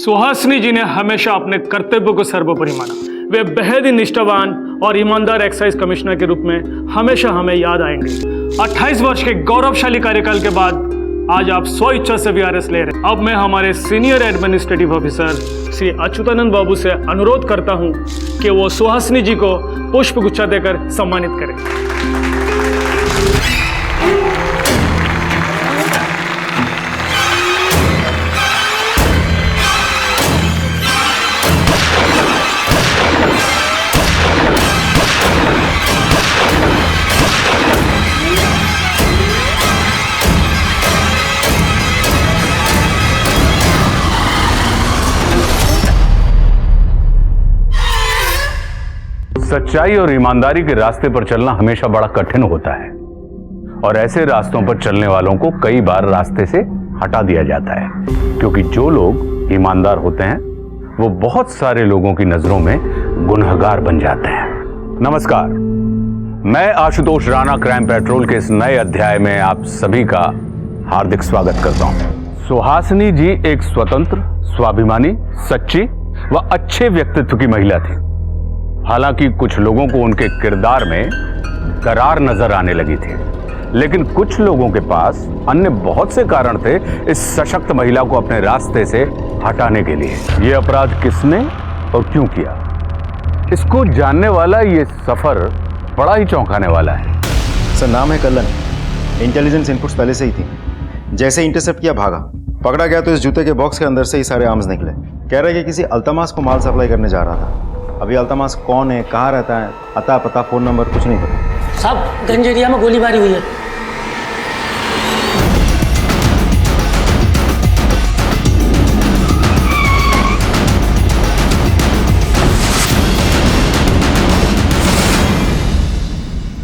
सुहासिनी जी ने हमेशा अपने कर्तव्य को सर्वोपरि माना। वे बेहद ही निष्ठावान और ईमानदार एक्साइज कमिश्नर के रूप में हमेशा हमें याद आएंगे। 28 वर्ष के गौरवशाली कार्यकाल के बाद आज आप स्व इच्छा से वीआरएस ले रहे हैं। अब मैं हमारे senior administrative officer Shri Achyutananda Babu से अनुरोध करता हूं कि वो सुहासिनी जी को पुष्प गुच्छा देकर सम्मानित करें। सच्चाई और ईमानदारी के रास्ते पर चलना हमेशा बड़ा कठिन होता है और ऐसे रास्तों पर चलने वालों को कई बार रास्ते से हटा दिया जाता है, क्योंकि जो लोग ईमानदार होते हैं वो बहुत सारे लोगों की नजरों में गुनहगार बन जाते हैं। नमस्कार, मैं आशुतोष राणा क्राइम पेट्रोल के इस नए अध्याय में आप सभी का हार्दिक स्वागत करता हूं। सुहासिनी जी एक स्वतंत्र, स्वाभिमानी, सच्ची व अच्छे व्यक्तित्व की महिला थी। हालांकि कुछ लोगों को उनके किरदार में दरार नजर आने लगी थी, लेकिन कुछ लोगों के पास अन्य बहुत से कारण थे इस सशक्त महिला को अपने रास्ते से हटाने के लिए। ये अपराध किसने और क्यों किया, इसको जानने वाला ये सफर बड़ा ही चौंकाने वाला है। सर, नाम है कल्लन। इंटेलिजेंस इनपुट्स पहले से ही थी। जैसे इंटरसेप्ट किया भागा, पकड़ा गया तो इस जूते के बॉक्स के अंदर से ही सारे आर्म्स निकले। कह रहे कि किसी अल्तमास को माल सप्लाई करने जा रहा था। अभी अल्तमास कौन है, कहाँ रहता है, अता पता, फोन नंबर कुछ नहीं पता। साहब, गंज एरिया में गोलीबारी हुई है।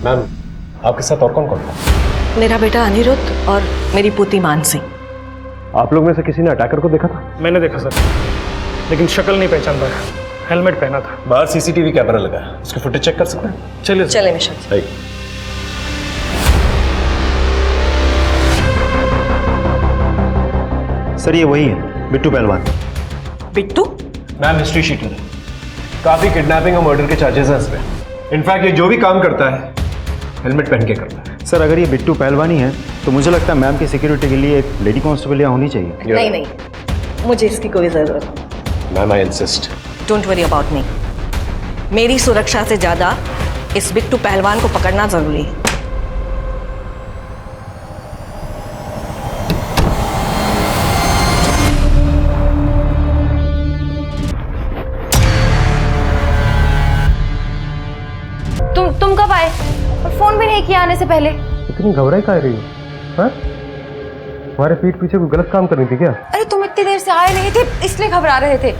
मैम, आपके साथ और कौन कौन था? मेरा बेटा अनिरुद्ध और मेरी पोती मानसी। आप लोग में से किसी ने अटैकर को देखा था? मैंने देखा सर, लेकिन शक्ल नहीं पहचान पाया। हेलमेट पहना था। बाहर सीसीटीवी कैमरा लगा है, उसकी फुटेज चेक कर सकते हैं? चलिए चले मिशन। सर, ये वही है, बिट्टू पहलवान। बिट्टू? मैम, हिस्ट्री शीट है। काफी किडनैपिंग और मर्डर के चार्जेस हैं इस पे। इनफैक्ट ये जो भी काम करता है हेलमेट पहन के करता है। सर, अगर ये बिट्टू पहलवान ही है तो मुझे लगता है मैम की सिक्योरिटी के लिए एक लेडी कांस्टेबल यहाँ होनी चाहिए। नहीं नहीं, मुझे इसकी कोई जरूरत नहीं। Ma'am, I insist. Don't worry about me. मेरी सुरक्षा से ज्यादा इस बिट्टू पहलवान को पकड़ना जरूरी है। तुम कब आए? और फोन भी नहीं किया आने से पहले। इतनी घबराई काहे रही हो? हाँ? तुम्हारे पीठ पीछे कोई गलत काम करनी थी क्या? अरे तुम इतनी देर से आए नहीं थे, इसलिए घबरा रहे थे।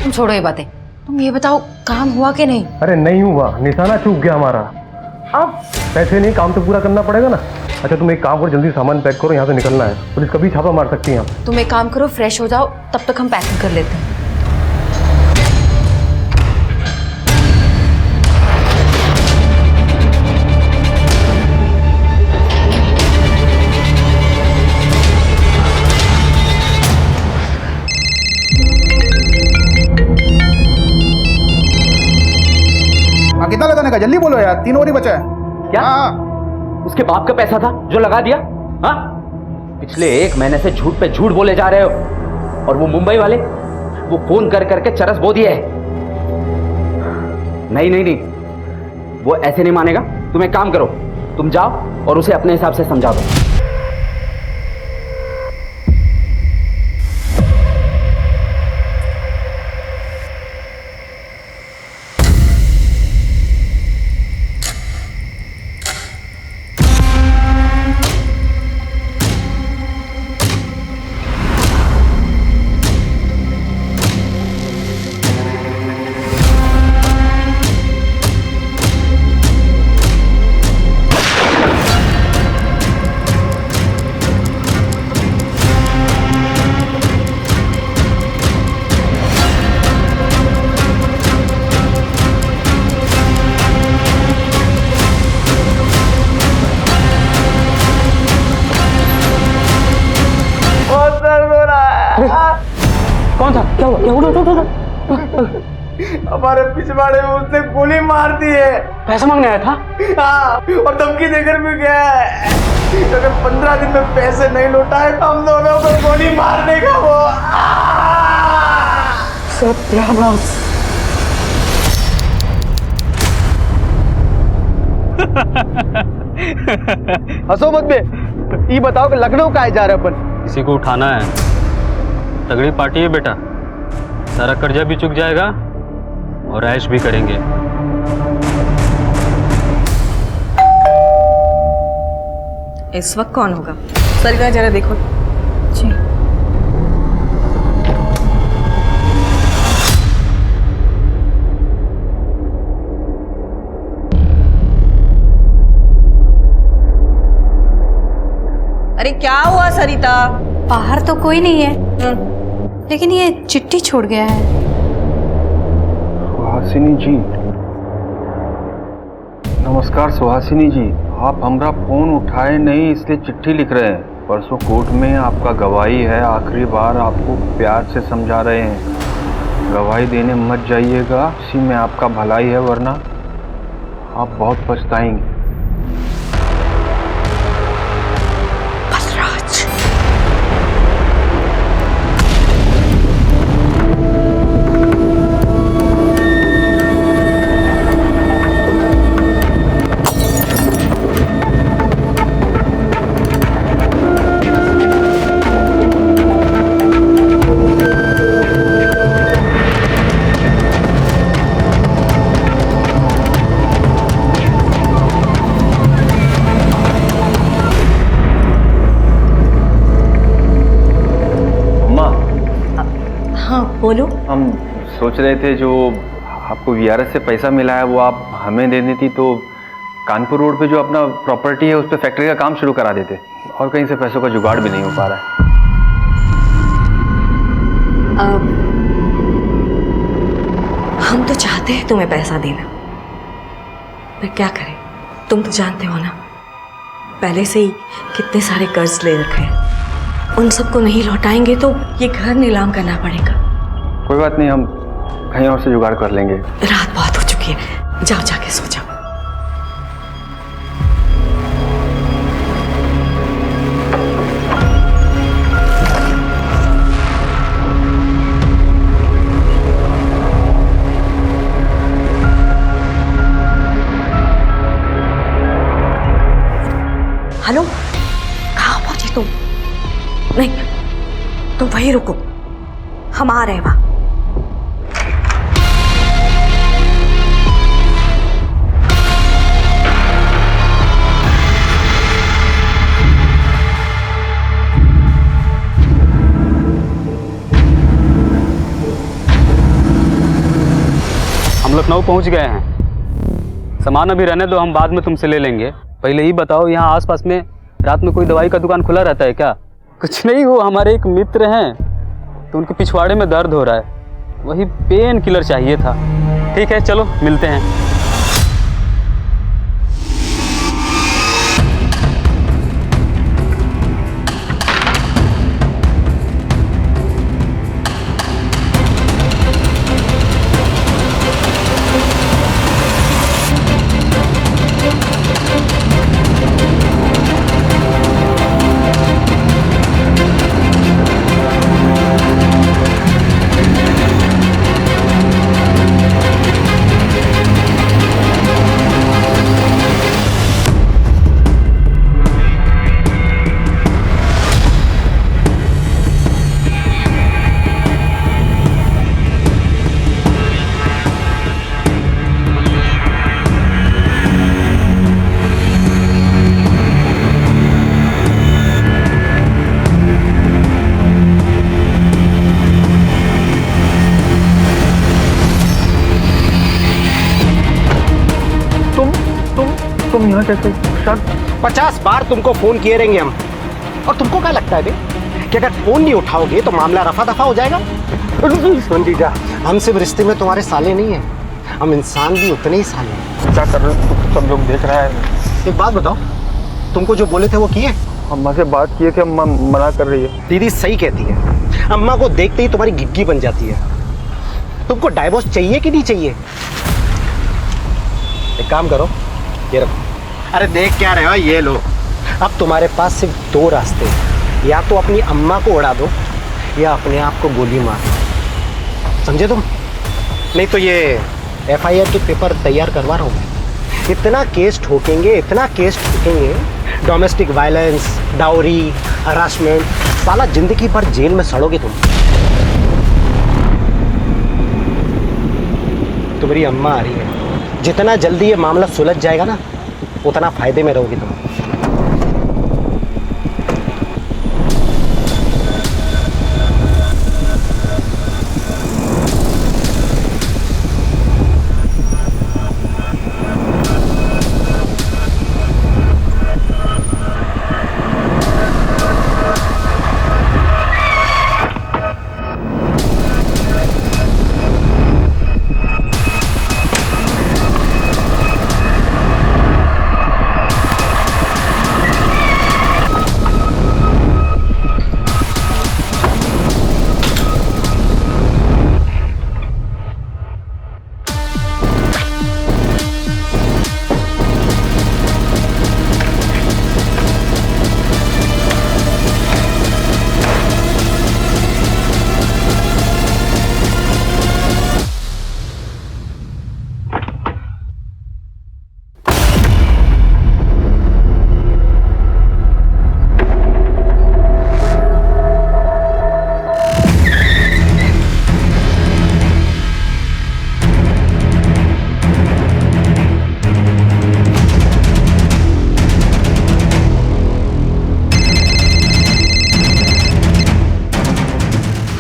तुम छोड़ो ये बातें, तुम ये बताओ काम हुआ कि नहीं? अरे नहीं हुआ, निशाना चूक गया हमारा। अब पैसे नहीं, काम तो पूरा करना पड़ेगा ना। अच्छा, तुम एक काम करो, जल्दी सामान पैक करो, यहाँ से निकलना है। पुलिस कभी छापा मार सकती है यहाँ। तुम एक काम करो, फ्रेश हो जाओ, तब तक हम पैकिंग कर लेते हैं। कितना लगाने का, जल्दी बोलो यार, 3 और ही बचा है। क्या? हाँ। उसके बाप का पैसा था जो लगा दिया? हाँ, पिछले 1 महीने से झूठ पे झूठ बोले जा रहे हो। और वो मुंबई वाले, वो फोन कर करके चरस बो दिए है। नहीं नहीं नहीं, वो ऐसे नहीं मानेगा। तुम एक काम करो, तुम जाओ और उसे अपने हिसाब से समझा दो। क्या हुआ क्या हुआ? हमारे पिछवाड़े में उसने गोली मार दी है। पैसा मांगने आया था? हाँ, और धमकी देकर भी गया है, अगर 15 दिन में पैसे नहीं लौटाए हम दोनों को गोली मार देगा वो। सत्यानाश। हंसो मत बे, ये बताओ कि लखनऊ का जा रहे अपन? किसी को उठाना है, तगड़ी पार्टी है बेटा, सारा कर्जा भी चुक जाएगा और ऐश भी करेंगे। इस वक्त कौन होगा? सरकार जरा देखो। जी। अरे क्या हुआ सरिता? बाहर तो कोई नहीं है, लेकिन ये चिट्ठी छोड़ गया है। सुहासिनी जी, नमस्कार सुहासिनी जी, आप हमारा फोन उठाए नहीं इसलिए चिट्ठी लिख रहे हैं। परसों कोर्ट में आपका गवाही है, आखिरी बार आपको प्यार से समझा रहे हैं, गवाही देने मत जाइएगा, इसी में आपका भलाई है, वरना आप बहुत पछताएंगे। बोलो। हम सोच रहे थे जो आपको वीआरएस से पैसा मिला है वो आप हमें देनी थी, तो कानपुर रोड पे जो अपना प्रॉपर्टी है उस पर फैक्ट्री का काम शुरू करा देते, और कहीं से पैसों का जुगाड़ भी नहीं हो पा रहा है। हम तो चाहते हैं तुम्हें पैसा देना, पर क्या करें, तुम तो जानते हो ना पहले से ही कितने सारे कर्ज ले रखे हैं, उन सबको नहीं लौटाएंगे तो ये घर नीलाम करना पड़ेगा। कोई बात नहीं, हम कहीं और से जुगाड़ कर लेंगे। रात बहुत हो चुकी है, जाओ जाके सो जाओ। हेलो, कहाँ पहुंची तुम? नहीं, तुम वहीं रुको, हम आ रहे हैं वहां। हम लखनऊ पहुंच गए हैं, सामान अभी रहने दो, हम बाद में तुमसे ले लेंगे। पहले ही बताओ, यहाँ आसपास में रात में कोई दवाई का दुकान खुला रहता है क्या? कुछ नहीं, वो हमारे एक मित्र हैं, तो उनके पिछवाड़े में दर्द हो रहा है, वही पेन किलर चाहिए था। ठीक है, चलो मिलते हैं। तुम यहाँ कैसे? 50 बार तुमको फोन किए रहेंगे हम, और तुमको क्या लगता है बे कि अगर फोन नहीं उठाओगे तो मामला रफा दफा हो जाएगा? सुन जीजा, हम सिर्फ रिश्ते में तुम्हारे साले नहीं है, हम इंसान भी उतने ही साले हैं। क्या कर रहे हो? सब लोग देख रहा है। एक बात बताओ, तुमको जो बोले थे वो किए? अम्मा से बात किए कि अम्मा मना कर रही है। दीदी सही कहती है, अम्मा को देखते ही तुम्हारी गिग्गी बन जाती है। तुमको डाइवोर्स चाहिए कि नहीं चाहिए? एक काम करो, ये रखो। अरे देख क्या रहे हो, ये लो। अब तुम्हारे पास सिर्फ 2 रास्ते हैं, या तो अपनी अम्मा को उड़ा दो या अपने आप को गोली मार दो। समझे तुम? नहीं तो ये FIR के पेपर तैयार करवा रहा हूँ मैं। इतना केस ठोकेंगे, इतना केस ठोकेंगे, डोमेस्टिक वायलेंस, डाउरी, हरासमेंट, साला जिंदगी भर जेल में सड़ोगे तुम। तुम्हारी अम्मा आ रही है, जितना जल्दी ये मामला सुलझ जाएगा ना, उतना फायदे में रहोगे तुम।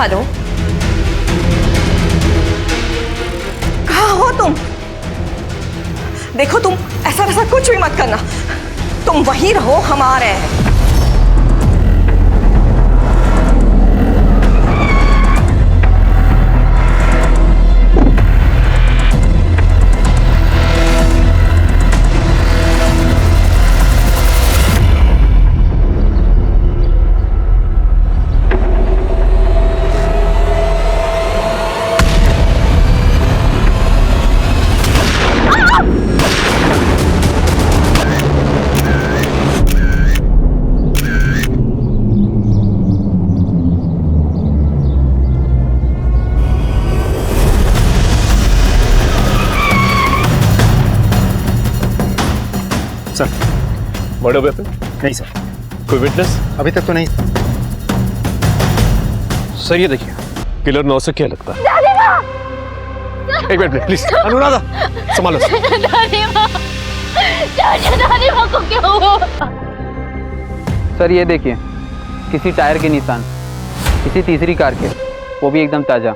हेलो, कहाँ हो तुम? देखो तुम ऐसा वैसा कुछ भी मत करना, तुम वहीं रहो, हम आ रहे हैं। Sir, murder weapon? नहीं सर। कोई विटनेस? अभी तक तो नहीं। सर ये देखिए, किलर 9 से क्या लगता है? एक मिनट प्लीज। अनुराधा संभालो। को क्या हुआ? सर ये देखिए, किसी टायर के निशान, किसी तीसरी कार के, वो भी एकदम ताज़ा।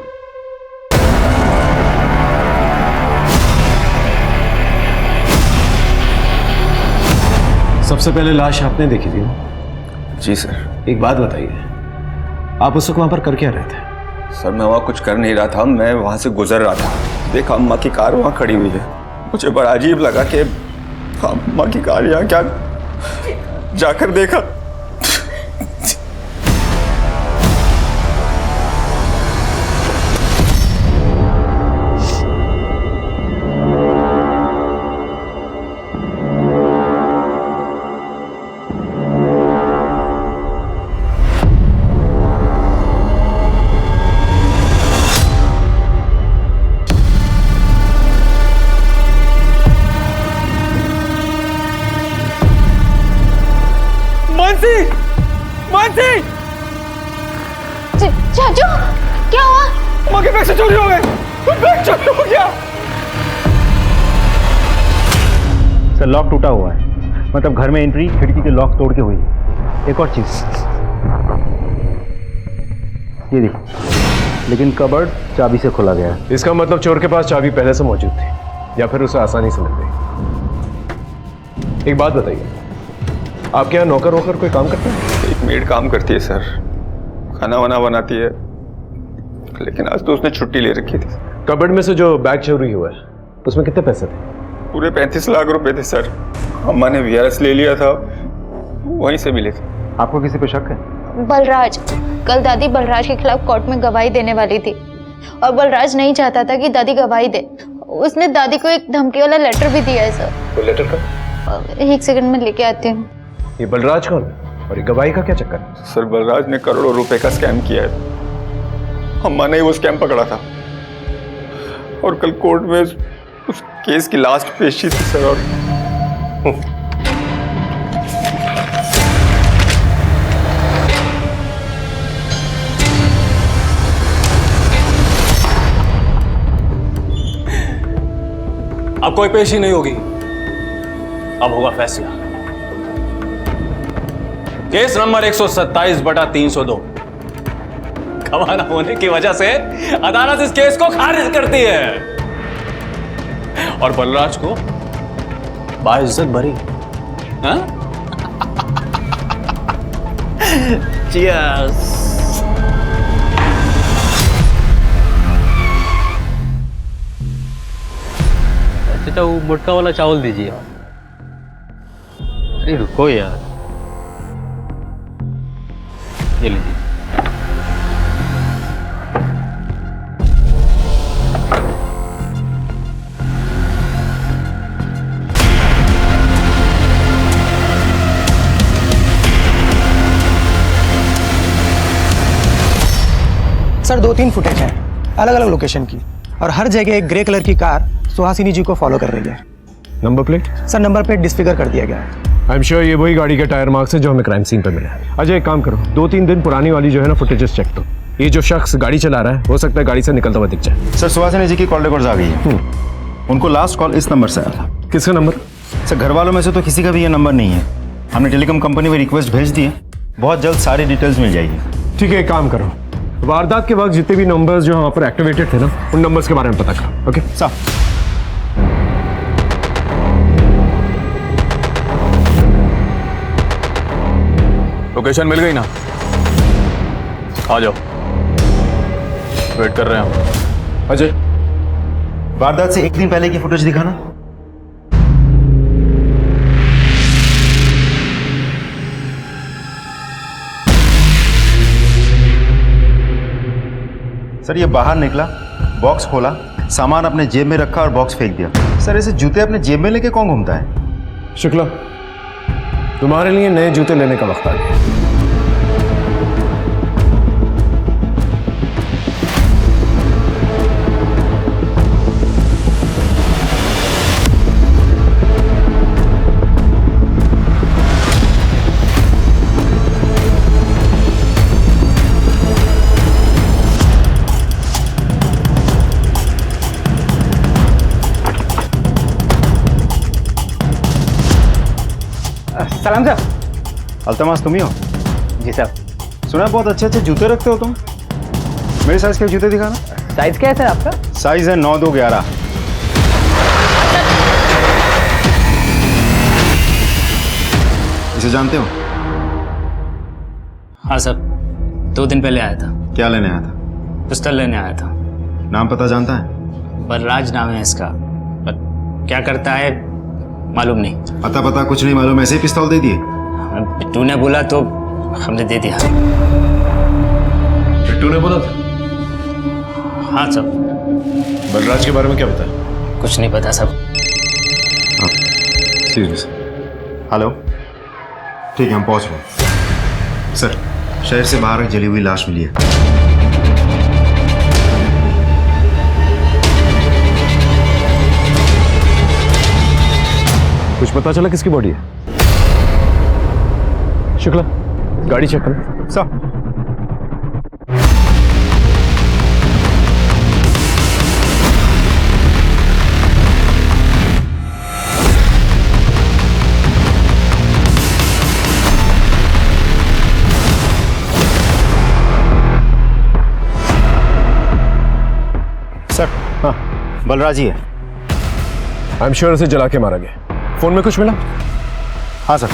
सबसे पहले लाश आपने देखी थी ना? जी सर। एक बात बताइए, आप उस वक्त वहां पर कर क्या रहे थे? सर मैं वहाँ कुछ कर नहीं रहा था, मैं वहाँ से गुजर रहा था, देखा अम्मा की कार वहाँ खड़ी हुई है, मुझे बड़ा अजीब लगा कि अम्मा की कार यहाँ क्या, जाकर देखा चाचू क्या हुआ? अम्मा के बैग से चोरी हो गए, बैग चोरी हो गया। सर लॉक टूटा हुआ है, मतलब घर में एंट्री खिड़की के लॉक तोड़ के हुई है। एक और चीज ये देखिए, लेकिन कबर्ड चाबी से खुला गया है। इसका मतलब चोर के पास चाबी पहले से मौजूद थी, या फिर उसे आसानी से मिल गई। एक बात बताइए, आपके यहाँ नौकर वोकर कोई काम करता है? एक मेड काम करती है सर, खाना वाना बनाती है, लेकिन आज तो उसने छुट्टी ले रखी थी। कबर्ड में से जो बैग चोरी हुआ है उसमें कितने पैसे थे? पूरे 35 लाख रुपए थे सर। अम्मा ने VRS ले लिया था, वहीं से मिले थे। आपको किसी पे शक है? बलराज। कल दादी बलराज के खिलाफ कोर्ट में गवाही देने वाली थी और बलराज नहीं चाहता था कि दादी गवाही दे। उसने दादी को एक धमकी वाला लेटर भी दिया है सर। तो लेटर का? एक सेकंड में लेके आती हूँ। ये बलराज कौन है और ये गवाही का क्या चक्कर है? सर बलराज ने करोड़ों रुपए का स्कैम किया है। अम्मा ने वो स्कैम पकड़ा था और कल कोर्ट में उस केस की लास्ट पेशी थी सर। और अब कोई पेशी नहीं होगी, अब होगा फैसला। केस नंबर 127/302 गवाह न होने की वजह से अदालत इस केस को खारिज करती है और बलराज को बाइज्जत भरी। हाँ? Cheers. चाचा वो मोटका वाला चावल दीजिए। अरे रुको यार, ये लीजिए। सर 2-3 फुटेज है अलग अलग लोकेशन की और हर जगह एक ग्रे कलर की कार सुहासिनी जी को फॉलो कर रही है। Number plate? Sir number plate disfigure कर दिया गया है। आई एम श्योर ये वही गाड़ी के टायर मार्क्स है जो हमें क्राइम सीन पे मिला है। अजय एक काम करो, 2-3 दिन पुरानी वाली जो है ना फुटेजेस चेक करो। ये जो शख्स गाड़ी चला रहा है हो सकता है गाड़ी से निकलता हुआ दिख जाए। सर सुहासिनी जी की कॉल रिकॉर्ड्स आ गई है। उनको लास्ट कॉल इस नंबर से आया था। किसका नंबर? सर घर वालों में से तो किसी का भी ये नंबर नहीं है। हमने टेलीकॉम कंपनी में रिक्वेस्ट भेज दी है, बहुत जल्द सारी डिटेल्स मिल जाएगी। ठीक है एक काम करो, वारदात के वक्त जितने भी नंबर्स जो वहाँ पर एक्टिवेटेड थे ना उन नंबर्स के बारे में पता करो। ओके साहब। लोकेशन मिल गई ना? आ जाओ, वेट कर रहे हैं हम। अजय वारदात से एक दिन पहले की फुटेज दिखाना। सर ये बाहर निकला, बॉक्स खोला, सामान अपने जेब में रखा और बॉक्स फेंक दिया। सर ऐसे जूते अपने जेब में लेके कौन घूमता है? शुक्ला, तुम्हारे लिए नए जूते लेने का वक्त आ गया। सलाम सर। अल्तमास तुम ही हो? जी सर। सुना बहुत अच्छे अच्छे जूते रखते हो तुम। मेरे साइज के जूते दिखाना। साइज क्या है सर आपका? साइज है 9-2-11। इसे जानते हो? हाँ सर, 2 दिन पहले आया था। क्या लेने आया था? पिस्टल लेने आया था। नाम पता जानता है? बलराज नाम है इसका, पर क्या करता है मालूम नहीं। अता पता कुछ नहीं मालूम, ऐसे ही पिस्तौल दे दिए? बिट्टू ने बोला तो हमने दे दिया। बिट्टू ने बोला था? हाँ सब। बलराज के बारे में क्या पता? कुछ नहीं पता सब। सीरियस? हेलो, ठीक है हम पहुंच रहे हैं। सर शहर से बाहर एक जली हुई लाश मिली है। कुछ पता चला किसकी बॉडी है? शुक्ला गाड़ी चेक करो। सर सर हाँ बलराज ही है। आई एम श्योर उसे जला के मारा गया। फोन में कुछ मिला? हाँ सर,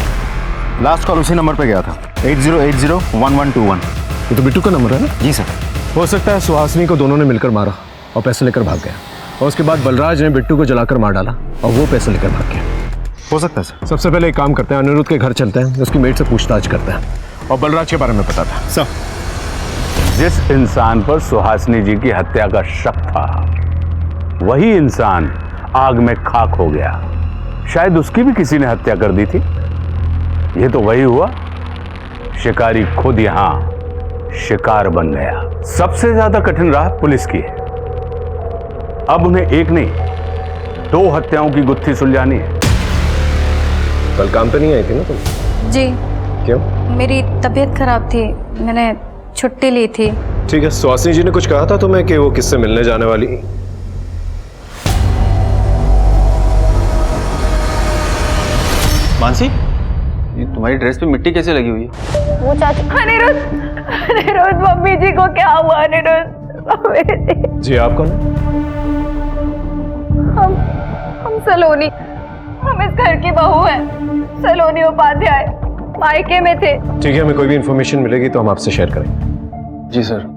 लास्ट कॉल उसी नंबर पे गया था, 80801121। ये तो बिट्टू का नंबर है ना? जी सर। हो सकता है सुहासिनी को दोनों ने मिलकर मारा और पैसे लेकर भाग गया और उसके बाद बलराज ने बिट्टू को जलाकर मार डाला और वो पैसे लेकर भाग गया। हो सकता है सर। सबसे पहले एक काम करते हैं, अनिरुद्ध के घर चलते हैं, उसकी मेट से पूछताछ करते हैं और बलराज के बारे में बताते हैं। सर जिस इंसान पर सुहासिनी जी की हत्या का शक था, वही इंसान आग में खाक हो गया। शायद उसकी भी किसी ने हत्या कर दी थी। यह तो वही हुआ, शिकारी खुद यहां शिकार बन गया। सबसे ज्यादा कठिन राह पुलिस की है। अब उन्हें एक नहीं 2 हत्याओं की गुत्थी सुलझानी है। कल काम पे नहीं आई थी ना तुम? जी। क्यों? मेरी तबीयत खराब थी, मैंने छुट्टी ली थी। ठीक है, सुहासिनी जी ने कुछ कहा था तुम्हें कि वो किससे मिलने जाने वाली? मानसी, ये तुम्हारी ड्रेस पे मिट्टी कैसे लगी हुई है? वो चाची अनिरुद्ध मम्मी जी को क्या हुआ? अनिरुद्ध जी आप कौन? हम सलोनी, हम इस घर की बहू हैं। सलोनी उपाध्याय मायके में थे। ठीक है, हमें कोई भी इंफॉर्मेशन मिलेगी तो हम आपसे शेयर करेंगे। जी सर।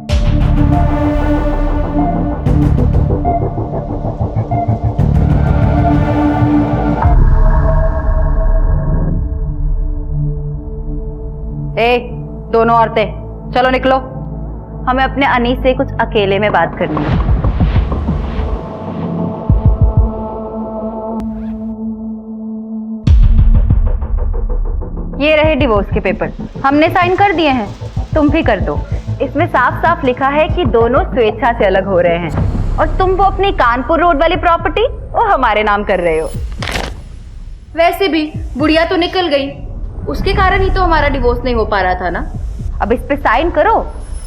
दोनों औरतें चलो निकलो, हमें अपने अनीस से कुछ अकेले में बात करनी है। ये रहे डिवोर्स के पेपर, हमने साइन कर दिए हैं, तुम भी कर दो। इसमें साफ साफ लिखा है कि दोनों स्वेच्छा से अलग हो रहे हैं और तुम वो अपनी कानपुर रोड वाली प्रॉपर्टी वो हमारे नाम कर रहे हो। वैसे भी बुढ़िया तो निकल गई, उसके कारण ही तो हमारा डिवोर्स नहीं हो पा रहा था ना। अब इस पे साइन करो,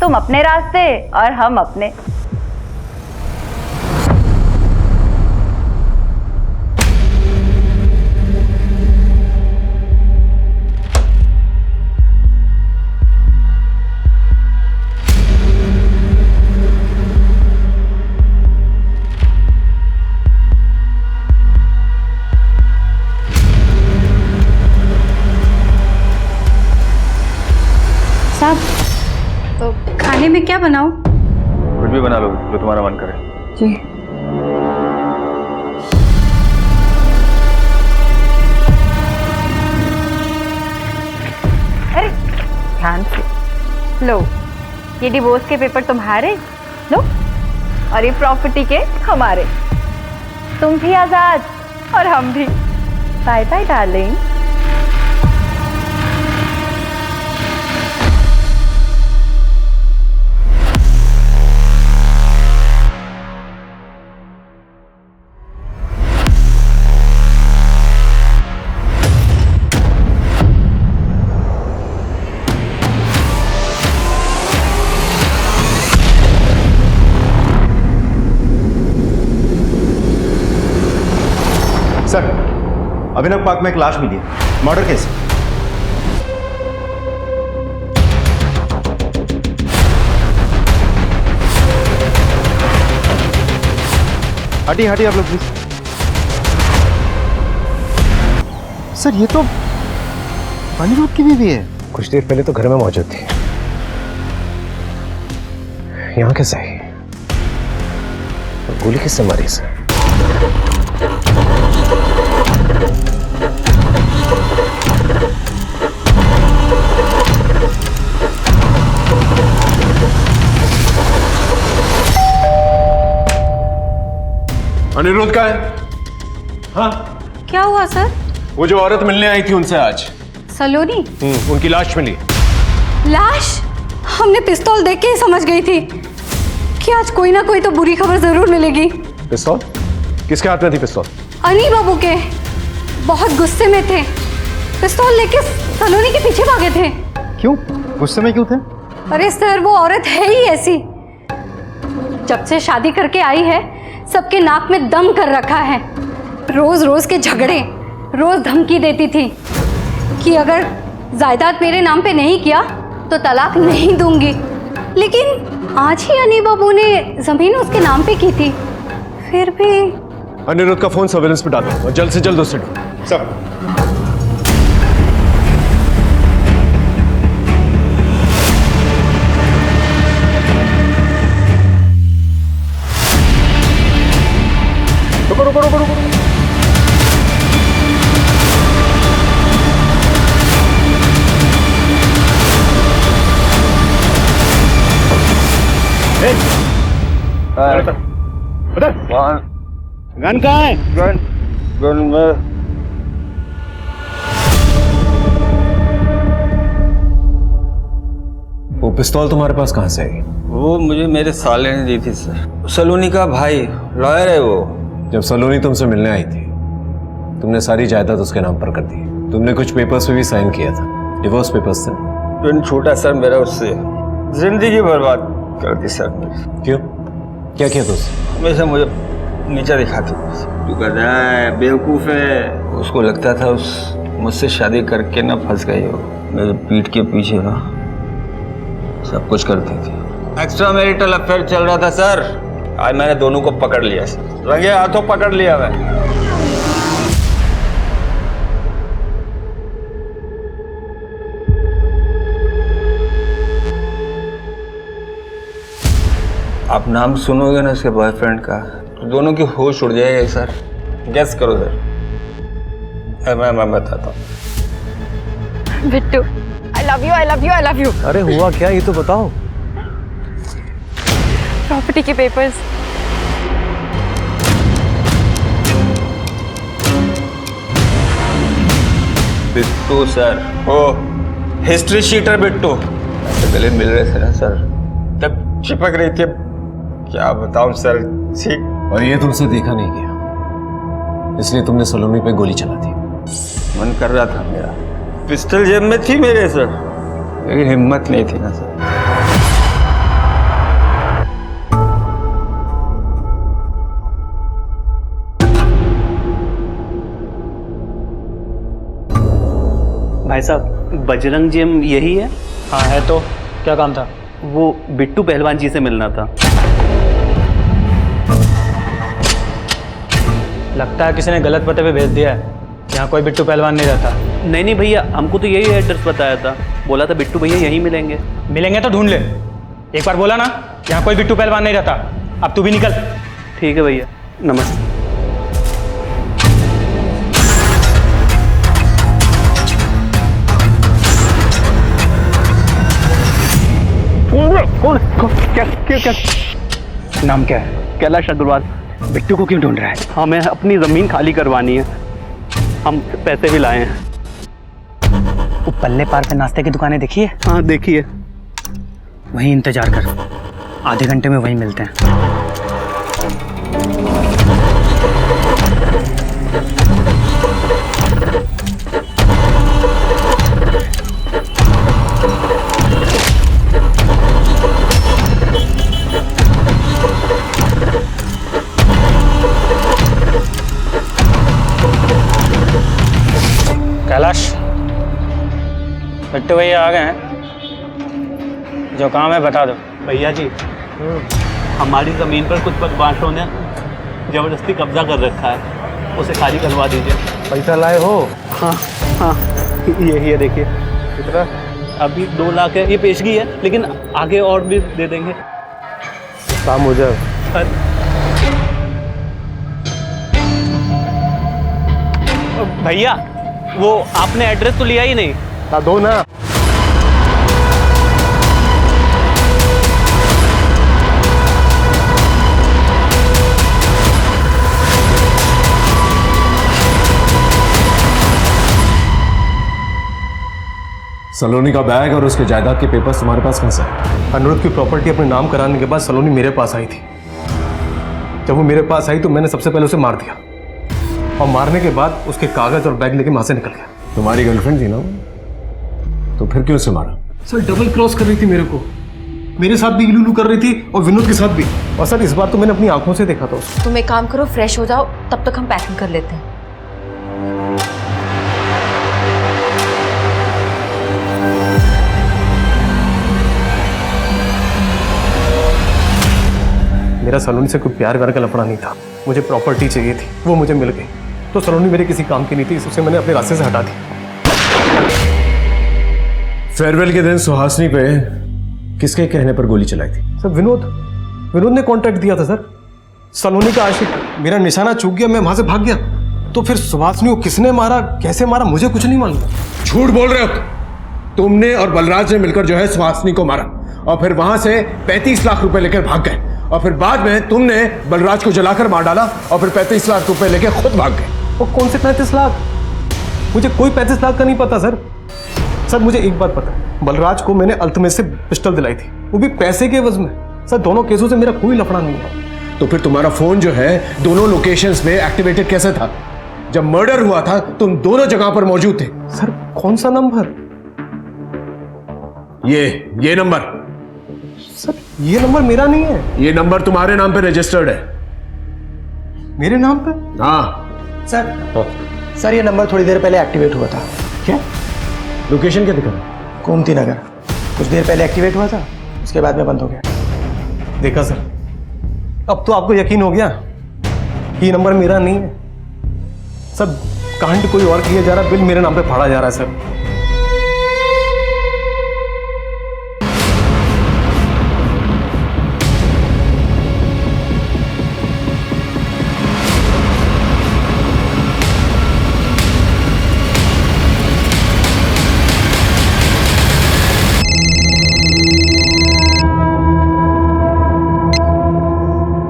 तुम अपने रास्ते और हम अपने। तो खाने में क्या बनाऊं? कुछ भी बना लो जो तुम्हारा मन करे। जी। अरे ध्यान से लो, ये डिवोर्स के पेपर तुम्हारे लो और ये प्रॉपर्टी के हमारे। तुम भी आजाद और हम भी। Bye bye darling. Sir, Abhinav park में एक लाश मिली है, मर्डर केस। हटिए आप लोग प्लीज। सर ये तो अनिरुद्ध की बीवी है। कुछ देर पहले तो घर में मौजूद थी, यहाँ कैसे आई? गोली किससे मारी इसे? अनिरुद्ध का है? हाँ। क्या हुआ सर? वो जो औरत मिलने आई थी उनसे आज सलोनी? उनकी लाश मिली। लाश? हमने पिस्तौल देख के ही समझ गई थी कि आज कोई ना कोई तो बुरी खबर जरूर मिलेगी। पिस्तौल? किसके हाथ में थी पिस्तौल? अनी बाबू के। बहुत गुस्से में थे, पिस्तौल लेके सलोनी के पीछे भागे थे। क्यों? गुस्से में क्यों थे? अरे सर वो औरत है ही ऐसी, जब से शादी करके आई है सबके नाक में दम कर रखा है। रोज रोज के झगड़े, रोज धमकी देती थी कि अगर जायदाद मेरे नाम पे नहीं किया तो तलाक नहीं दूंगी। लेकिन आज ही अनी बाबू ने जमीन उसके नाम पे की थी, फिर भी। अनिरुद्ध का फोन सर्वेलेंस पे डालो और जल्द से जल्द उसे ढूंढो। सब रुको। गन कहाँ है? गन में वो पिस्तौल तुम्हारे पास कहाँ से आई? वो मुझे मेरे साले ने दी थी सर। सलोनी का भाई लॉयर है वो। जब सलोनी तुमसे मिलने आई थी तुमने सारी जायदाद उसके नाम पर कर दी। तुमने कुछ पेपर्स पे भी साइन किया था, डिवोर्स पेपर्स थे। पिन छूटा सर मेरा, उससे जिंदगी बर्बाद कर दी सर। क्यों? क्या किया तुझसे? हमेशा मुझे नीचा दिखाती। तू गधा है, बेवकूफ़ है। उसको लगता था उस मुझसे शादी करके ना फंस गई हो। मेरे पीठ के पीछे ना सब कुछ करती थी। एक्स्ट्रा मैरिटल अफेयर चल रहा था सर। आज मैंने दोनों को पकड़ लिया सर, रंगे हाथों पकड़ लिया मैं। आप नाम सुनोगे ना उसके बॉयफ्रेंड का तो दोनों की होश उड़ जाएगी सर। गेस करो सर। मैं बताता हूँ। Bittu, I love you, I love you, I love you. अरे हुआ क्या ये तो बताओ। प्रॉपर्टी के पेपर्स। बिट्टू सर, ओ हिस्ट्री शीटर बिट्टू। ऐसे गले मिल रहे थे ना सर, तब चिपक रही थी। क्या बताऊं सर। ठीक। और ये तुमसे देखा नहीं गया इसलिए तुमने सलोनी पे गोली चला दी। मन कर रहा था मेरा, पिस्टल जेब में थी मेरे सर, लेकिन हिम्मत नहीं थी ना सर। भाई साहब, बजरंग जिम यही है? हाँ है। तो क्या काम था? वो बिट्टू पहलवान जी से मिलना था। लगता है किसी ने गलत पते पे भेज दिया है। यहाँ कोई बिट्टू पहलवान नहीं रहता। नहीं भैया, हमको तो यही एड्रेस बताया था। बोला था बिट्टू भैया यहीं मिलेंगे। मिलेंगे तो ढूंढ ले। एक बार बोला ना यहाँ कोई बिट्टू पहलवान नहीं रहता। अब तू भी निकल। ठीक है भैया, नमस्ते। कौन? क्या? नाम क्या है? कैलाश अग्रवाल। बिट्टू को क्यों ढूंढ रहा है? हमें अपनी ज़मीन खाली करवानी है, हम पैसे भी लाए हैं। वो पल्ले पार पे नाश्ते की दुकानें देखी है? हाँ देखिए। वहीं इंतजार कर, आधे घंटे में वहीं मिलते हैं। कैलाश, बिट्टू भैया आ गए हैं। जो काम है बता दो। भैया जी, हमारी ज़मीन पर कुछ बदमाशों ने ज़बरदस्ती कब्जा कर रखा है, उसे खाली करवा दीजिए। पैसा लाए हो? हाँ, यही है देखिए। कितना? अभी 2 लाख है, ये पेशगी है, लेकिन आगे और भी दे देंगे। काम हो जाए। भैया, वो आपने एड्रेस तो लिया ही नहीं। हाँ दो ना। सलोनी का बैग और उसके जायदाद के पेपर्स तुम्हारे पास कहाँ से है? अनुरुद्ध की प्रॉपर्टी अपने नाम कराने के बाद सलोनी मेरे पास आई थी। जब वो मेरे पास आई तो मैंने सबसे पहले उसे मार दिया और मारने के बाद उसके कागज और बैग लेके वहां से निकल गया। तुम्हारी गर्लफ्रेंड थी ना, तो फिर क्यों उसे मारा? सर डबल क्रॉस कर रही थी मेरे को, मेरे साथ भी इलूलू कर रही थी और विनोद के साथ भी। और सर इस बार तो मैंने अपनी आंखों से देखा था उसको। तुम एक काम करो, फ्रेश हो जाओ, तब तक हम पैकिंग कर लेते हैं। मेरा सलोनी से कोई प्यार व्यार का लफड़ा नहीं था, मुझे प्रॉपर्टी चाहिए थी, वो मुझे मिल गई। तो सलोनी मेरे किसी काम की नहीं थी, इससे मैंने अपने रास्ते से हटा दी। फेयरवेल के दिन सुहासनी पे किसके कहने पर गोली चलाई थी? सर विनोद ने कॉन्ट्रैक्ट दिया था सर। सलोनी का आशिक, मेरा निशाना चूक गया, मैं वहां से भाग गया। तो फिर सुहासनी को किसने मारा, कैसे मारा, मुझे कुछ नहीं मालूम। झूठ बोल रहे हो तुमने और बलराज ने मिलकर जो है सुहासनी को मारा और फिर वहां से 35 लाख रुपए लेकर भाग गए और फिर बाद में तुमने बलराज को जलाकर मार डाला और फिर 35 लाख रुपए लेके खुद भाग गए। वो कौन से 35 लाख? मुझे कोई 35 लाख का नहीं पता सर। सर मुझे एक बात पता है, बलराज को मैंने अल्तमेश से पिस्टल दिलाई थी, वो भी पैसे के एवज में। सर दोनों केसों से मेरा कोई लफड़ा नहीं है। तो फिर तुम्हारा फोन जो है दोनों लोकेशंस में एक्टिवेटेड कैसे था? जब मर्डर हुआ था तुम दोनों जगह पर मौजूद थे। सर कौन सा नंबर? ये नंबर। सर ये नंबर मेरा नहीं है। ये नंबर तुम्हारे नाम पे रजिस्टर्ड है। मेरे नाम पे? हाँ सर ये नंबर थोड़ी देर पहले एक्टिवेट हुआ था। क्या लोकेशन क्या दिखा रहा? गोमती नगर। कुछ देर पहले एक्टिवेट हुआ था, उसके बाद में बंद हो गया। देखा सर, अब तो आपको यकीन हो गया कि ये नंबर मेरा नहीं है। सर कांड कोई और किया जा रहा, बिल मेरे नाम पे फाड़ा जा रहा है सर।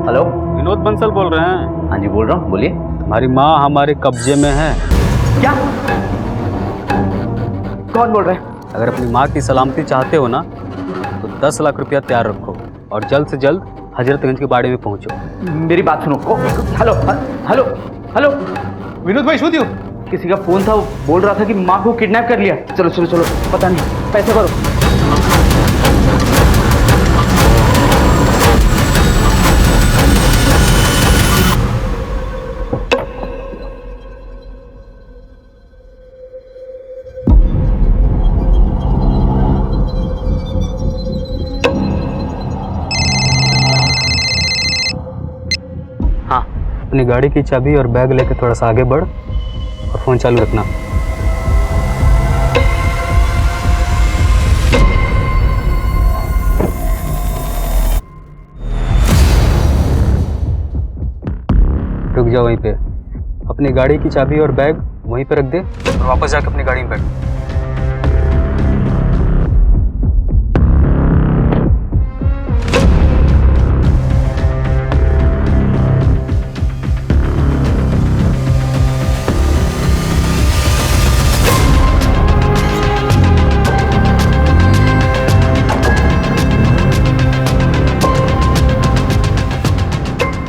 हेलो, विनोद बंसल बोल रहे हैं? हाँ जी बोल रहा हूँ, बोलिए। हमारी माँ हमारे कब्जे में है। क्या? कौन बोल रहे हैं? अगर अपनी माँ की सलामती चाहते हो ना तो 10 लाख रुपया तैयार रखो और जल्द से जल्द हजरतगंज के बाड़े में पहुंचो। मेरी बात सुनो। हेलो हेलो हेलो, विनोद भाई शो दियो। किसी का फोन था, वो बोल रहा था कि माँ को किडनैप कर लिया। चलो चलो चलो, पता नहीं, पैसे भरो। हाँ, अपनी गाड़ी की चाबी और बैग लेके थोड़ा सा आगे बढ़ और फ़ोन चालू रखना। रुक जाओ वहीं पे, अपनी गाड़ी की चाबी और बैग वहीं पे रख दे और वापस जाके अपनी गाड़ी में बैठ।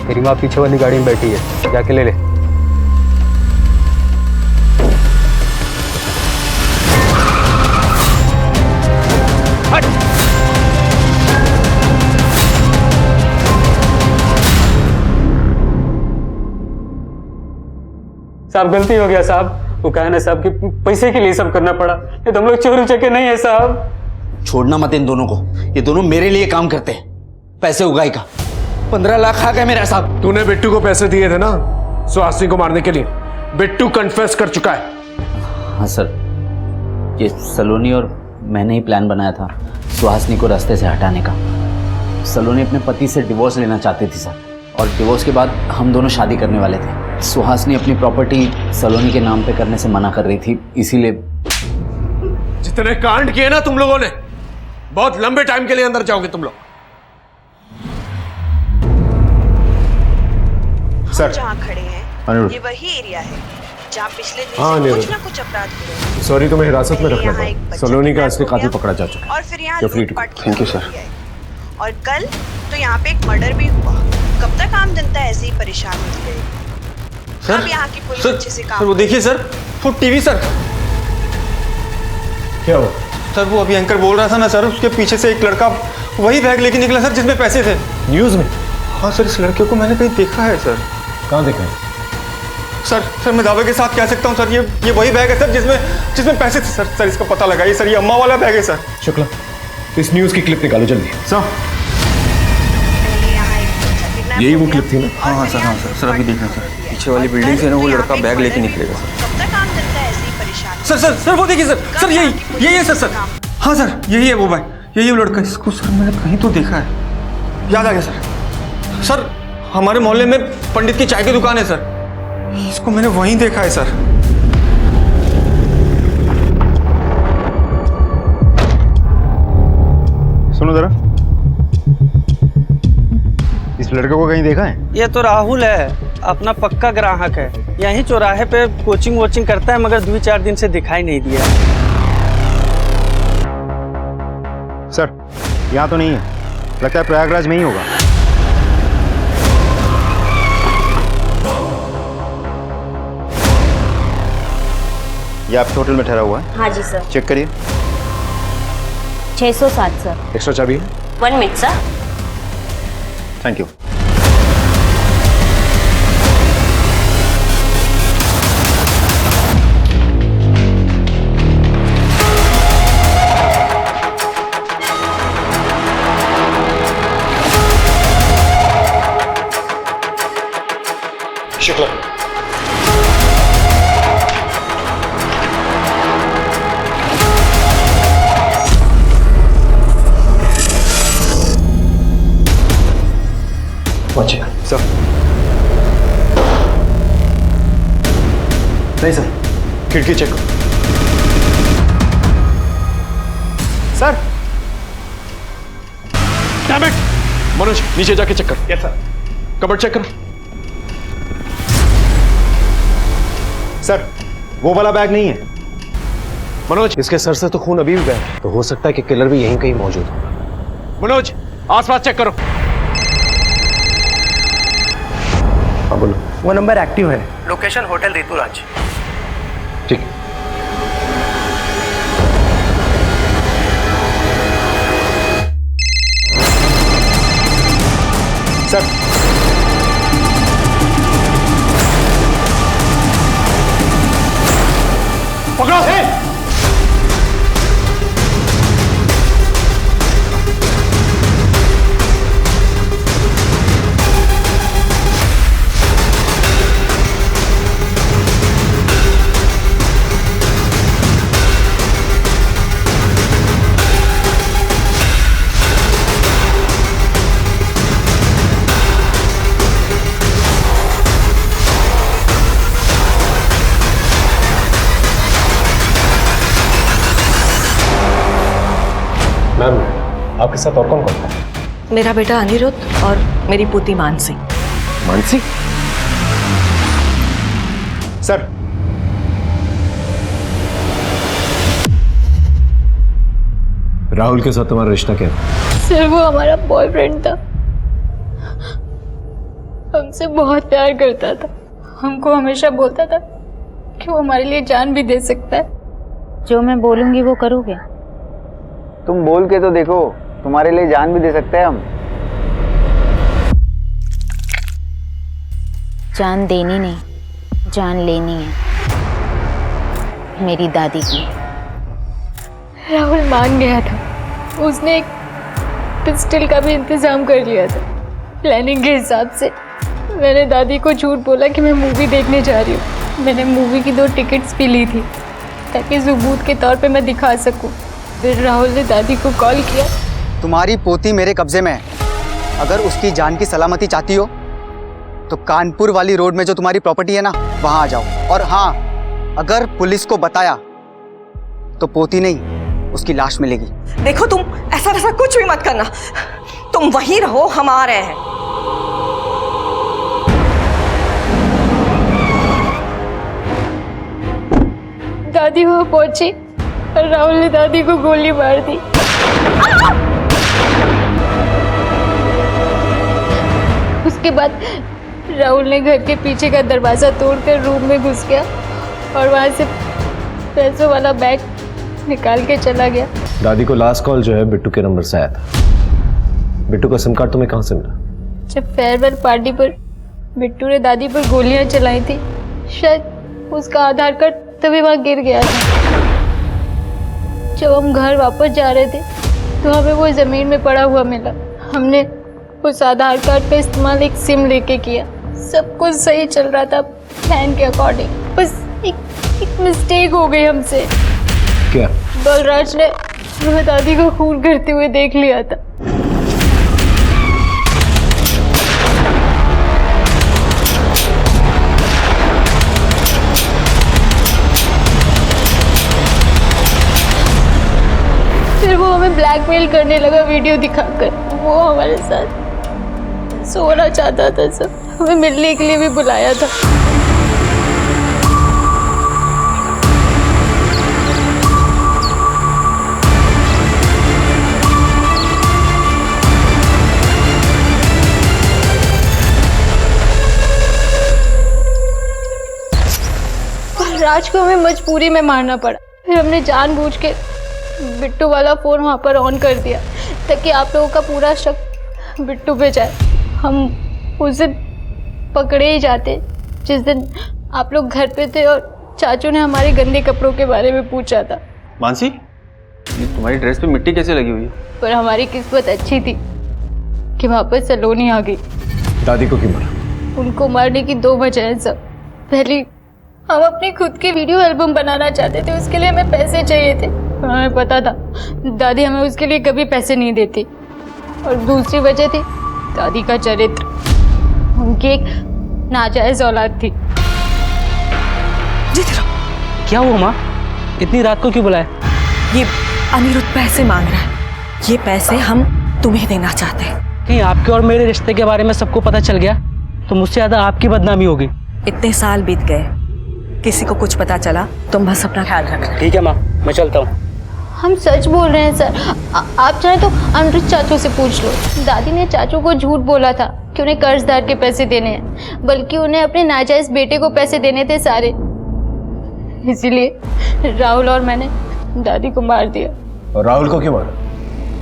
तेरी माँ पीछे वाली गाड़ी में बैठी है, जाके ले ले। साहब गलती हो गया साहब, वो कहे ना साहब कि पैसे के लिए सब करना पड़ा, ये तो हम लोग चोर उचके नहीं है साहब। छोड़ना मत इन दोनों को, ये दोनों मेरे लिए काम करते हैं। पैसे उगाई का 15 लाख आ गए मेरे साहब। तूने बिट्टू को पैसे दिए थे ना सुहासिनी को मारने के लिए? बिट्टू कन्फेस कर चुका है। हाँ सर, ये सलोनी और मैंने ही प्लान बनाया था सुहासिनी को रास्ते से हटाने का। सलोनी अपने पति से डिवोर्स लेना चाहती थी सर, और डिवोर्स के बाद हम दोनों शादी करने वाले थे। सुहासिनी अपनी प्रॉपर्टी सलोनी के नाम पे करने से मना कर रही थी, इसीलिए। जितने कांड किए ना तुम लोगों ने, बहुत लंबे टाइम के लिए अंदर जाओगे तुम लोग। सर जहाँ खड़े हैं ये वही एरिया है जहाँ पिछले दिन से कुछ ना कुछ अपराध हुए। सॉरी, तुम्हें हिरासत में रखना पड़ा। सलोनी का असली कातिल पकड़ा जा चुका है। और फिर यहाँ थैंक यू सर। और कल तो यहाँ पे एक मर्डर भी हुआ। कब तक आम जनता ऐसे ही परेशान होती रहेगी? अब यहाँ की पुलिस अच्छे से काम। वो देखिए सर, वो टीवी सर। क्या हुआ सर? वो अभी एंकर बोल रहा था ना सर, उसके पीछे से एक लड़का वही बैग लेके निकला सर जिसमें पैसे थे। न्यूज में? हाँ सर, इस लड़के को मैंने कहीं देखा है सर। कहाँ देखा है? सर मैं दावे के साथ कह सकता हूँ सर, ये वही बैग है सर जिसमें पैसे थे सर। इसका पता लगाइए सर, ये अम्मा वाला बैग है सर। शुक्ला, इस न्यूज की क्लिप निकालो जल्दी। सर यही वो क्लिप थी ना? हाँ सर सर अभी देखना सर, पीछे वाली बिल्डिंग से ना वो लड़का बैग लेके निकलेगा सर। सर वो देखिए सर यही है सर। हाँ सर यही है वो बैग, यही वो लड़का। इसको सर मैंने कहीं तो देखा है, याद आ गया सर। सर हमारे मोहल्ले में पंडित की चाय की दुकान है सर, इसको मैंने वहीं देखा है सर। सुनो जरा, लड़के को कहीं देखा है? ये तो राहुल है, अपना पक्का ग्राहक है। यहीं चौराहे पे कोचिंग वोचिंग करता है, मगर 2-4 दिन से दिखाई नहीं दिया। सर यहाँ तो नहीं है, लगता है प्रयागराज में ही होगा। ये आपके होटल में ठहरा हुआ है? हाँ जी सर। चेक करिए। 607 सर। एक्स्ट्रा चाबी है? 1 minute sir. Thank you. Shukla, पहुंचे सर। नहीं सर, खिड़की चेक करो। Sir damn it! मनोज नीचे जाके चेक कर। Yes sir. कबर्ड चेक करो। सर वो वाला बैग नहीं है। मनोज, इसके सर से तो खून अभी भी बह रहा है, तो हो सकता है कि किलर भी यहीं कहीं मौजूद हो। मनोज आसपास चेक करो। हाँ बोलो। वो नंबर एक्टिव है। Location hotel Rituraj. ठीक। सर पकड़ो। मैम, आपके साथ और कौन कौन है? मेरा बेटा अनिरुद्ध और मेरी पुत्री मानसी। मानसी? सर राहुल के साथ तुम्हारा रिश्ता क्या है? सर वो हमारा बॉयफ्रेंड था, हमसे बहुत प्यार करता था, हमको हमेशा बोलता था कि वो हमारे लिए जान भी दे सकता है। जो मैं बोलूंगी वो करोगे? तुम बोल के तो देखो, तुम्हारे लिए जान भी दे सकते हैं हम। जान देनी नहीं, जान लेनी है, मेरी दादी की। राहुल मान गया था, उसने एक पिस्टल का भी इंतजाम कर लिया था प्लानिंग के हिसाब से। मैंने दादी को झूठ बोला कि मैं मूवी देखने जा रही हूँ। मैंने मूवी की 2 टिकट्स भी ली थी ताकि सबूत के तौर पे मैं दिखा सकूँ। फिर राहुल ने दादी को कॉल किया। तुम्हारी पोती मेरे कब्जे में है, अगर उसकी जान की सलामती चाहती हो तो कानपुर वाली रोड में जो तुम्हारी प्रॉपर्टी है ना, वहां आ जाओ। और हाँ, अगर पुलिस को बताया तो पोती नहीं, उसकी लाश मिलेगी। देखो तुम ऐसा वैसा कुछ भी मत करना, तुम वहीं रहो, हम आ रहे हैं। दादी वहां पहुंची और राहुल ने दादी को गोली मार दी। उसके बाद राहुल ने घर के पीछे का दरवाजा तोड़कर रूम में घुस गया और वहां से पैसों वाला बैग निकाल के चला गया। दादी को लास्ट कॉल जो है बिट्टू के नंबर से आया था। बिट्टू का सिम कार्ड तुम्हें कहाँ से मिला? जब फेयरवेल पार्टी पर बिट्टू ने दादी पर गोलियां चलाई थी, शायद उसका आधार कार्ड तभी वहां गिर गया था। जब हम घर वापस जा रहे थे तो हमें वो जमीन में पड़ा हुआ मिला। हमने उस आधार कार्ड का इस्तेमाल एक सिम लेके किया। सब कुछ सही चल रहा था प्लान के अकॉर्डिंग, बस एक मिस्टेक हो गई हमसे। क्या? बलराज ने वह दादी को खून करते हुए देख लिया था। फिर वो हमें ब्लैकमेल करने लगा वीडियो दिखाकर। वो हमारे साथ सोना चाहता था सर, हमें मिलने के लिए भी बुलाया था। राज को हमें मजबूरी में मारना पड़ा। फिर हमने जानबूझ के बिट्टू वाला फ़ोन वहाँ पर ऑन कर दिया ताकि आप लोगों का पूरा शक बिट्टू पे जाए। हम उस दिन पकड़े ही जाते जिस दिन आप लोग घर पे थे और चाचू ने हमारे गंदे कपड़ों के बारे में पूछा था। मानसी, ये तुम्हारी ड्रेस पे मिट्टी कैसे लगी हुई है? पर हमारी किस्मत अच्छी थी कि वहाँ पर सलोनी आ गई। दादी को क्यों मारा? उनको मारने की 2 वजह हैं सब। पहली, हम अपनी खुद की वीडियो एल्बम बनाना चाहते थे, उसके लिए हमें पैसे चाहिए थे। हमें पता था दादी हमें उसके लिए कभी पैसे नहीं देती। और दूसरी वजह थी दादी का चरित्र। उनकी एक नाजायज औलाद थी। क्या हुआ माँ, इतनी रात को क्यों बुलाया? ये अनिरुद्ध पैसे मांग रहा है। ये पैसे हम तुम्हें देना चाहते हैं। कहीं आपके और मेरे रिश्ते के बारे में सबको पता चल गया तो मुझसे ज्यादा आपकी बदनामी होगी। इतने साल बीत गए, किसी को कुछ पता चला, तुम बस अपना ख्याल रखना। ठीक है माँ, मैं चलता हूँ। हम सच बोल रहे हैं सर। आप चाहे तो अनिरुद्ध चाचू से पूछ लो। दादी ने चाचू को झूठ बोला था कि उन्हें कर्जदार के पैसे देने हैं, बल्कि उन्हें अपने नाजायज बेटे को पैसे देने थे सारे। इसीलिए राहुल और मैंने दादी को मार दिया। और राहुल को क्यों मारा?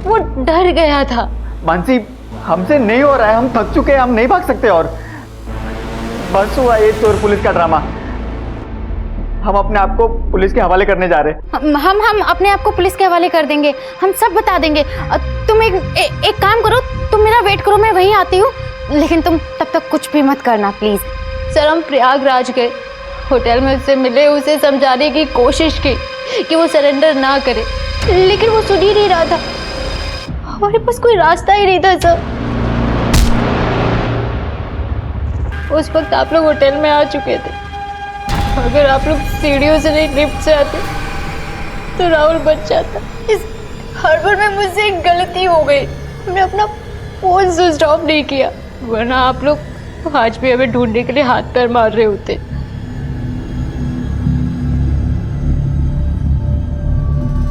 वो डर गया था। मानसी, हमसे नहीं हो रहा है, हम थक चुके हैं, हम नहीं भाग सकते और बस हुआ ये चोर पुलिस का ड्रामा। हम अपने आप को पुलिस के हवाले करने जा रहे हैं। हम अपने आप को पुलिस के हवाले कर देंगे, हम सब बता देंगे। तुम एक काम करो, तुम मेरा वेट करो, मैं वहीं आती हूँ, लेकिन तुम तब तक कुछ भी मत करना प्लीज। सर, हम प्रयागराज गए, होटल में उससे मिले, उसे समझाने की कोशिश की कि वो सरेंडर ना करे, लेकिन वो सुन ही नहीं रहा था। हमारे पास कोई रास्ता ही नहीं था सर। उस वक्त आप लोग होटल में आ चुके थे। अगर आप लोग सीढ़ियों से नहीं लिफ्ट से आते तो राहुल बच जाता। इस हड़बड़ में मुझसे एक गलती हो गई, हमने अपना फोन स्विच ऑफ नहीं किया, वरना आप लोग आज भी हमें ढूंढने के लिए हाथ पैर मार रहे होते।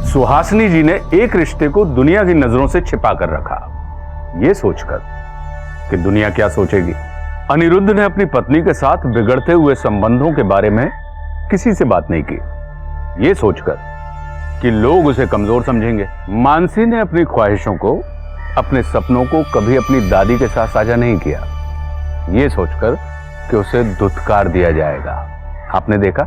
सुहासिनी जी ने एक रिश्ते को दुनिया की नजरों से छिपा कर रखा, ये सोचकर कि दुनिया क्या सोचेगी। अनिरुद्ध ने अपनी पत्नी के साथ बिगड़ते हुए संबंधों के बारे में किसी से बात नहीं की, ये सोचकर कि लोग उसे कमजोर समझेंगे। मानसी ने अपनी ख्वाहिशों को, अपने सपनों को कभी अपनी दादी के साथ साझा नहीं किया, ये सोचकर कि उसे धुतकार दिया जाएगा। आपने देखा,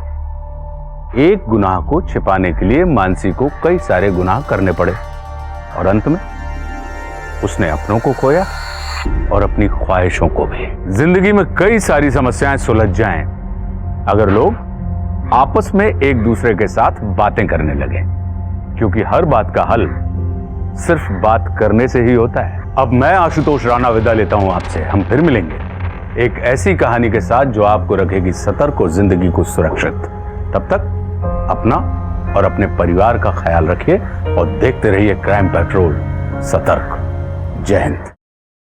एक गुनाह को छिपाने के लिए मानसी को कई सारे गुनाह करने पड़े और अंत में उसने अपनों को खोया और अपनी ख्वाहिशों को भी। जिंदगी में कई सारी समस्याएं सुलझ जाएं अगर लोग आपस में एक दूसरे के साथ बातें करने लगे, क्योंकि हर बात का हल सिर्फ बात करने से ही होता है। अब मैं आशुतोष राणा विदा लेता हूं आपसे। हम फिर मिलेंगे एक ऐसी कहानी के साथ जो आपको रखेगी सतर्क और जिंदगी को सुरक्षित। तब तक अपना और अपने परिवार का ख्याल रखिए और देखते रहिए क्राइम पेट्रोल। सतर्क। जय हिंद।